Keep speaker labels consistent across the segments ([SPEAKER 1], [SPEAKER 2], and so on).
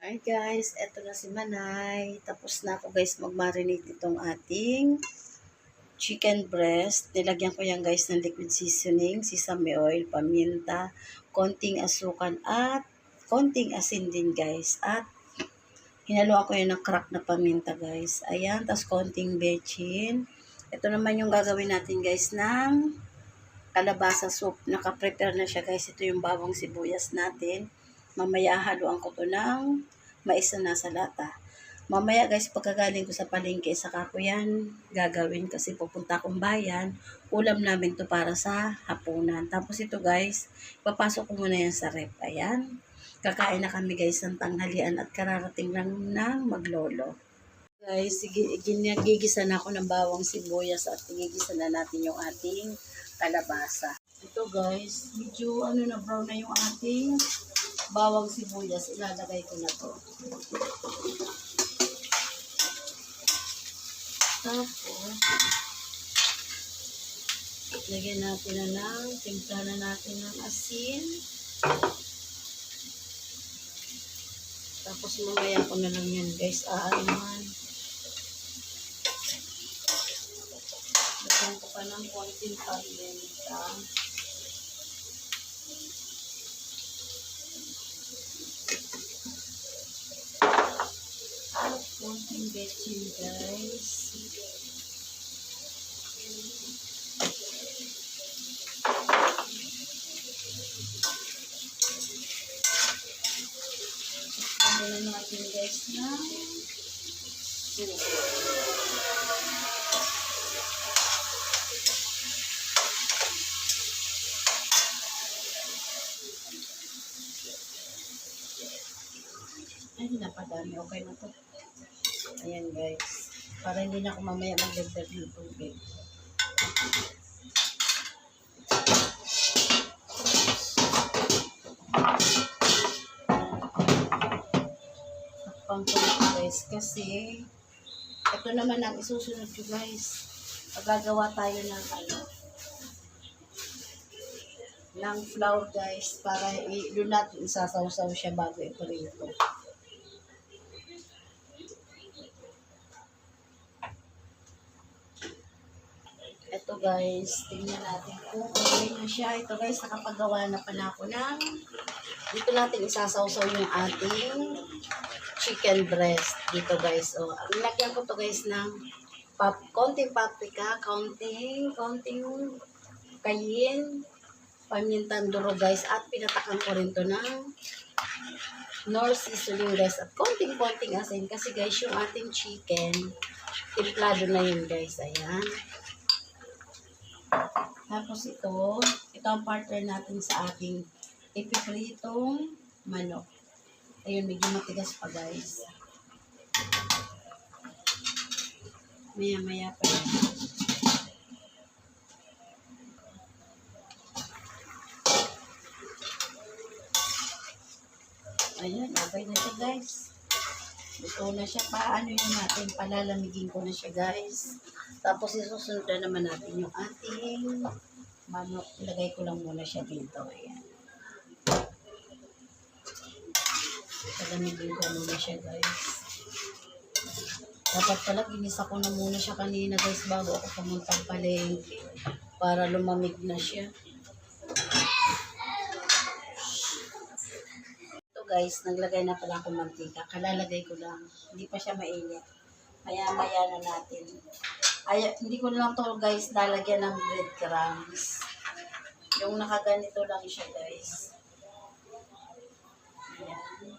[SPEAKER 1] Hi guys, eto na si Manay. Tapos na ako guys mag-marinate itong ating chicken breast. Nilagyan ko yan guys ng liquid seasoning, sesame oil, paminta, konting asukan at konting asin din guys. At hinaluan ko yan ng crack na paminta guys. Ayan, tapos konting bechin. Ito naman yung gagawin natin guys ng kalabasa soup. Naka-prepare na siya guys. Ito yung bawang sibuyas natin. Mamaya haluan ko to ng mais na nasa lata. Mamaya guys, pagkagaling ko sa palengke, saka ko yan gagawin kasi pupunta akong bayan. Ulam namin to para sa hapunan. Tapos ito guys, papasok ko muna yan sa rep. Ayan. Kakain na kami guys ng tanghalian at kararating lang ng maglolo. Guys, gigisa na ako ng bawang sibuyas at gigisa na natin yung ating kalabasa. Ito guys, medyo brown na yung ating bawang sibuyas. Ilalagay ko na to. Tapos, lagyan natin timpla na natin ng asin. Tapos mamaya ko na lang yan guys, aanuhan. Lagyan ko pa ng konting paminta. At konting bechin guys. Lagyan natin guys na soup. Ay, napadami. Okay na to. Ayan guys. Para hindi na ako mamaya magdagdag ng tubig. Takpan ko na guys. Kasi ito naman ang isusunod ko guys. Magagawa tayo ng ng flour guys. Para doon natin isasawsaw siya bago iprito. Ito guys, tingnan natin kung okay na siya. Ito guys, nakapagawa na pala ako ng dito natin isasawsaw yung ating chicken breast dito guys. O, nilagyan ko to guys ng konting paprika, konting kayin, pamintang duro guys, at pinatakan ko rin to ng nor seasoning guys, at konting asin kasi guys yung ating chicken timplado na yun guys. Ayan. Tapos ito ang partner natin sa ating ipipritong manok. Ayun, medyo matigas pa guys. Maya pa yan. Ayan, okay na siya guys. Ito na siya. Paano yun natin? Palalamigin ko na siya guys. Tapos isusunod na naman natin yung ating manok. Ilagay ko lang muna siya dito. Ayan. Palamigin ko muna siya guys. Dapat pala ginisa ko na muna siya kanina guys bago ako pumuntang palengke para lumamig na siya. Ito guys, naglagay na pala akong mantika. Kalalagay ko lang. Hindi pa siya mainit. Maya na natin. Ay, hindi ko lang to guys lalagyan ng breadcrumbs. Yung nakaganito lang siya guys. Ayan.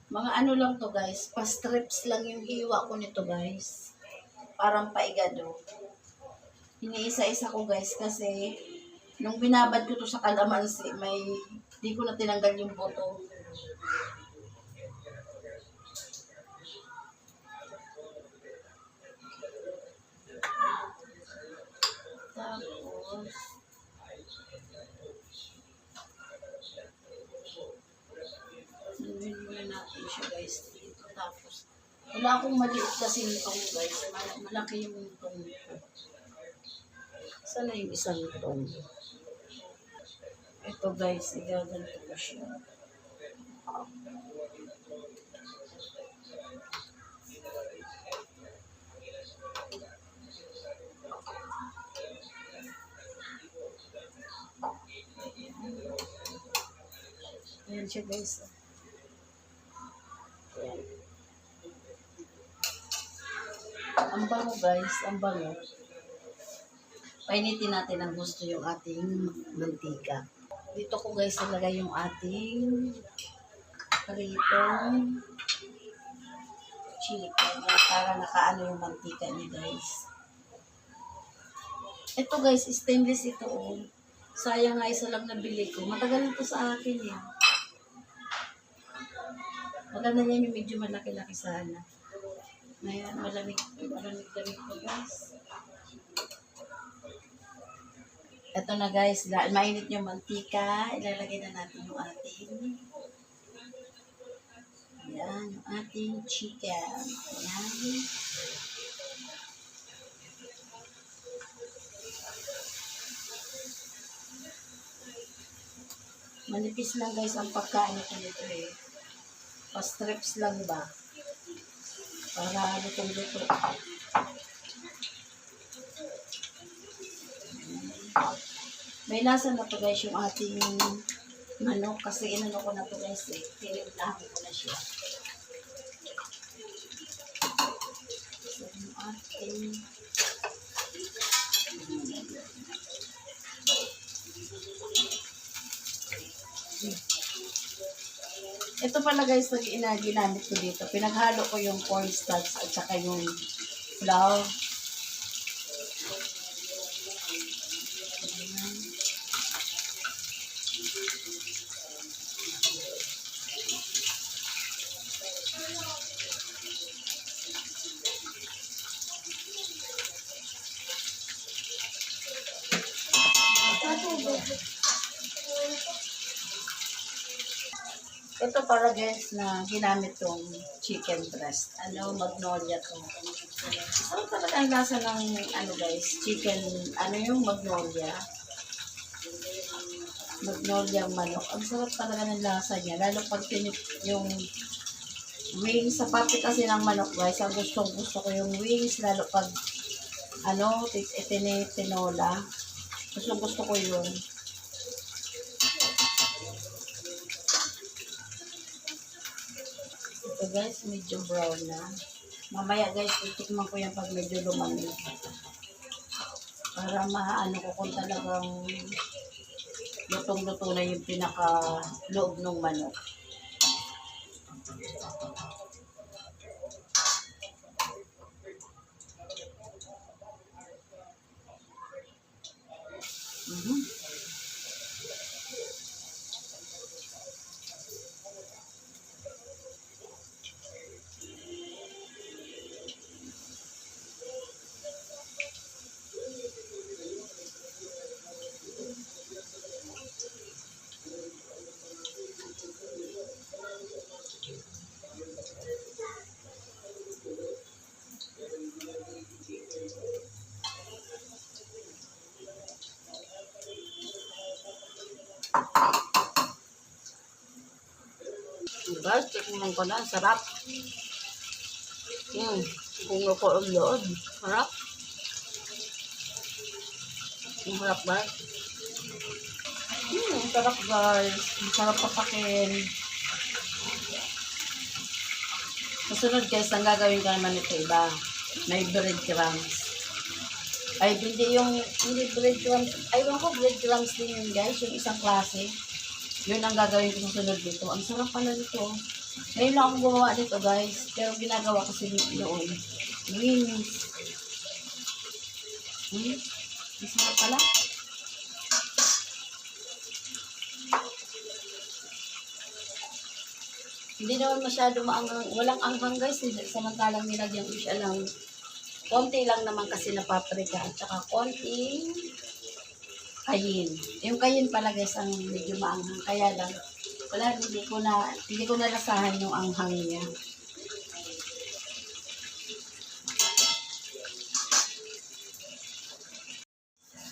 [SPEAKER 1] Mga lang to guys, pa-strips lang yung hiwa ko nito guys. Parang paigado. Iniisa-isa ko guys kasi nung binabad ko to sa kalamansi, di ko na tinanggal yung buto. Tapos sabihin muna natin siya guys dito. Tapos wala akong maliit kasi nitong guys. Malaki yung tong ko. Sana yung isang tong. Ito guys, igaganto ko siya. Ayan siya guys. Ayan. Ang bango guys, ang bango. Painitin natin ang gusto yung ating mantika. Dito ko guys ilagay yung ating pritong chicken para nakaano yung mantika niya guys. Ito guys, stainless ito oh. Sayang nga isa lang nabili ko. Matagal na ito sa akin eh. Maganda yan yung medyo malaki-laki sana. Ngayon, malamig ko guys. Ito na guys, mainit yung mantika. Ilalagay na natin yung ating ayan, yung ating chicken. Ayan. Manipis lang guys ang pagkain ko nito eh. Pa-strips lang ba? Para lutong-luto. May lasa na to guys yung ating manok kasi inano ko na to guys eh. Tinimplahan ko na siya. So yung ating ito pala guys ginamit ko dito. Pinaghalo ko yung cornstarch at saka yung flour. Ito para guys na ginamit tong chicken breast. Ano, magnolia to. So talaga ang lasa ng ano guys, chicken, ano yung magnolia. Magnolia manok. Ang sarap talaga ng lasa niya. Lalo pag yung wings, sa parte kasi ng manok guys, ang gusto ko yung wings, lalo pag ano, tinola. Gusto ko yun. Ito guys, medyo brown na. Mamaya guys, titikman ko yan pag medyo lumamig. Para maano ko kung talagang lutong-luto na yung pinaka-loob ng manok. Guys, tikman ko na. Sarap. Bunga ko ang loob. Sarap. Ang sarap guys. Ang sarap guys. Ang sarap papakin. Kasunod guys, ang gagawin ko naman ito iba. May breadcrumbs. Ay, hindi breadcrumbs. Aywan ko breadcrumbs din yun guys. Yung isang klase. Yun ang gagawin ko sunod dito. Ang sarap pala nito. Ngayon lang akong gumawa dito guys. Pero ginagawa kasi noon. Wings. Ang sarap pala. Hindi naman masyado maanghang. Walang anghang guys. Samantalang nilagyan ko siya lang. Konti lang naman kasi na paprika. At saka konting kayin. Yung kayin pala guys ang medyo maanghang. Kaya lang, wala, hindi ko nalasahan yung anghang niya.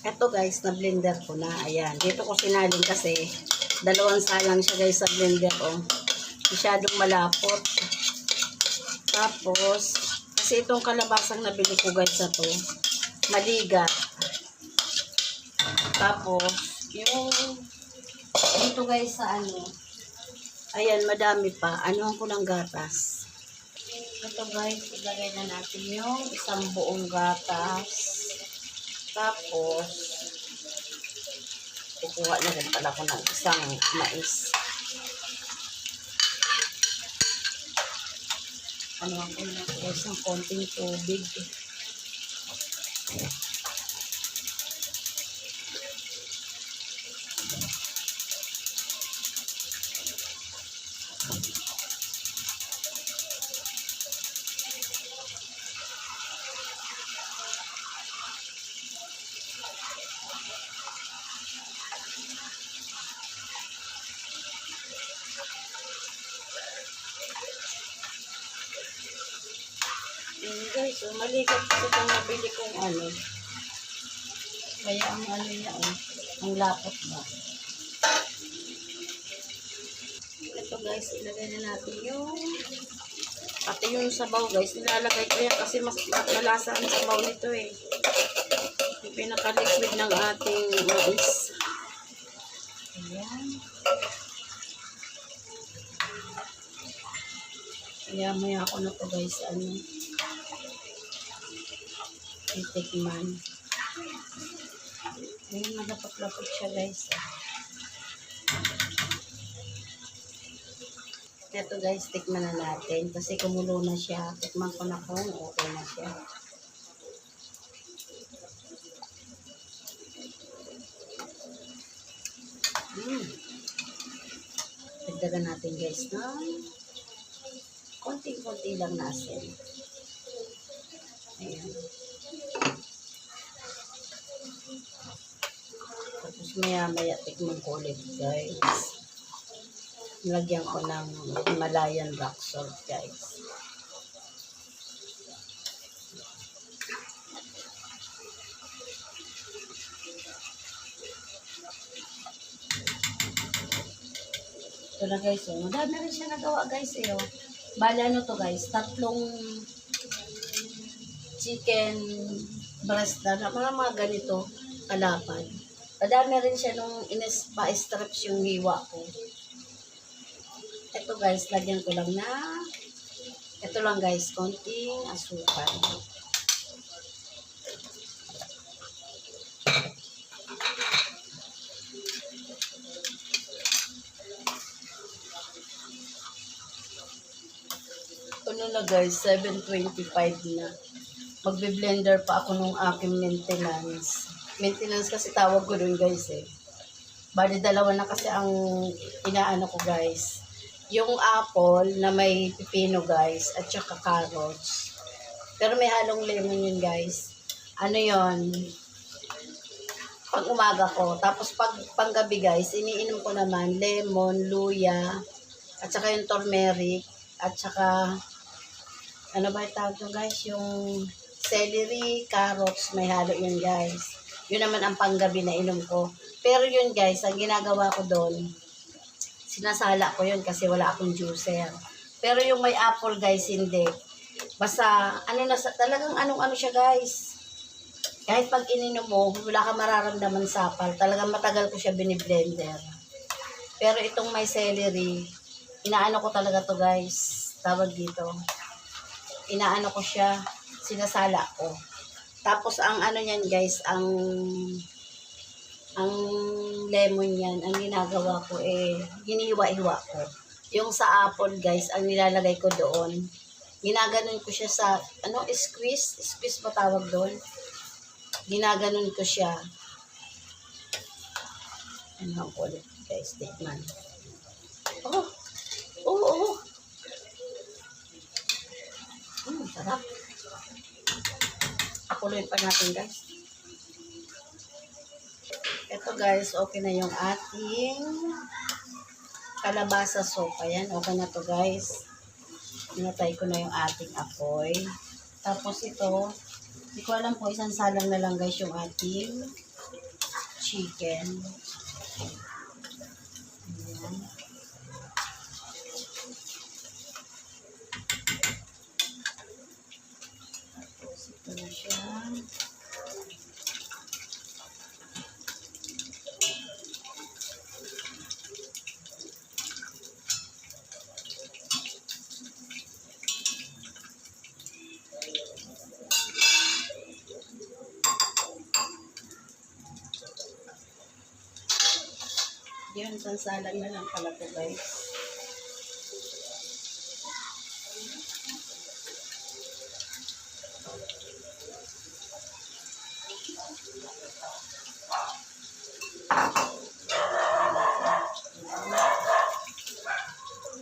[SPEAKER 1] Ito guys, na blender ko na. Ayan. Dito ko sinalin kasi dalawang salang siya guys sa blender. Oh. Masyadong malapot. Tapos, kasi itong kalabasang nabili ko guys na to, maligat. Tapos, yung dito guys sa ano, ayan, madami pa. Ano ko ng gatas. Ito guys, ilagay na natin yung isang buong gatas. Tapos, kukuha na rin pala ko ng isang mais. Ano ako na guys, ng konting tubig. Guys, so, maligat kasi itong nabili kong ano. Kaya ang ano niya, ang lapot na. Ito guys, ilagay na natin yung pati yung sabaw guys. Nilalagay ko yan kasi mas malasa ang sabaw nito eh. Yung pinaka-liquid ng ating mais. Ayan. Kaya maya ako na to guys, ano, titikman. Ayun, malapot-lapot siya guys. Ito guys, tikman na natin. Kasi kumulo na siya. Tikman ko na kung okay na siya. Dagdagan natin guys na konti-konti lang na asin. Ayan. Tapos maya-maya tikman ko ulit guys. Nilagyan ko ng Himalayan rock salt guys. Ito na guys, oh. Madami na rin siya nagawa guys eh. Oh. Bala ano to guys, tatlong chicken breast na mga ganito kalapad. Madami rin siya nung pa-strips yung hiwa ko. Ito guys, lagyan ko lang na ito lang guys, konting asukal. Ano na guys, 7:25 na. Magbe-blender pa ako nung aking maintenance. Maintenance kasi tawag ko dun guys eh. Bali dalawa na kasi ang inaano ko guys. Yung apple na may pipino guys at saka carrots. Pero may halong lemon yun guys. Ano yon? Pag umaga ko. Tapos pag panggabi guys, iniinom ko naman lemon, luya, at saka yung turmeric, at saka ano ba tawag yun guys? Yung celery, carrots, may halo yun guys. Yun naman ang panggabi na inom ko. Pero yun guys, ang ginagawa ko doon, sinasala ko yun kasi wala akong juicer. Pero yung may apple guys, hindi. Basta, talagang anong-ano siya guys. Kahit pag ininom mo, wala ka mararamdaman sapal. Talagang matagal ko siya biniblender. Pero itong may celery, inaano ko talaga to guys. Tawag dito. Inaano ko siya, sinasala ko. Tapos ang ano niyan guys, ang lemon yan, ang ginagawa ko hinihiwa-hiwa ko. Yung sa apple guys, ang nilalagay ko doon, ginaganon ko siya sa, squeeze ba tawag doon? Ginaganon ko siya. Ano ko ulit guys, tikman. Oo. Sarap. Pakuloy pa natin guys. Ito guys, okay na yung ating kalabasa soup. Ayan, okay na to guys. Pinatay ko na yung ating apoy. Tapos ito, hindi ko alam po, isang salang na lang guys yung ating chicken. Ayan. Tapos ito na siya. Yun, sansalan na lang pala to guys.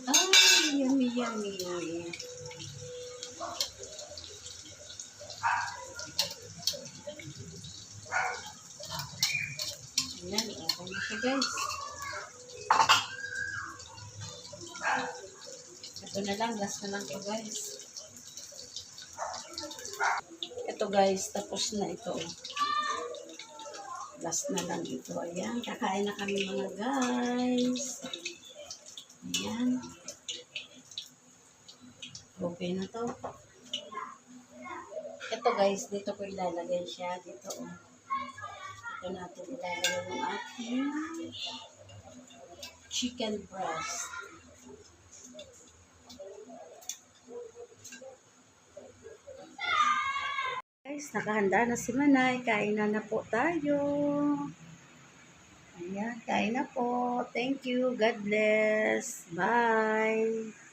[SPEAKER 1] Ay, yummy, yummy. Ayan, okay na siya guys. Ito na lang, last na lang to guys. Ito guys, tapos na ito. Last na lang ito. Ayan, kakain na kami mga guys. Ayan. Okay na to. Ito guys, dito ko ilalagay siya. Dito oh. Ito natin ilalagay ng ating chicken breast. Guys, nakahanda na si Manay. Kain na po tayo. Ayan, kain na po. Thank you. God bless. Bye.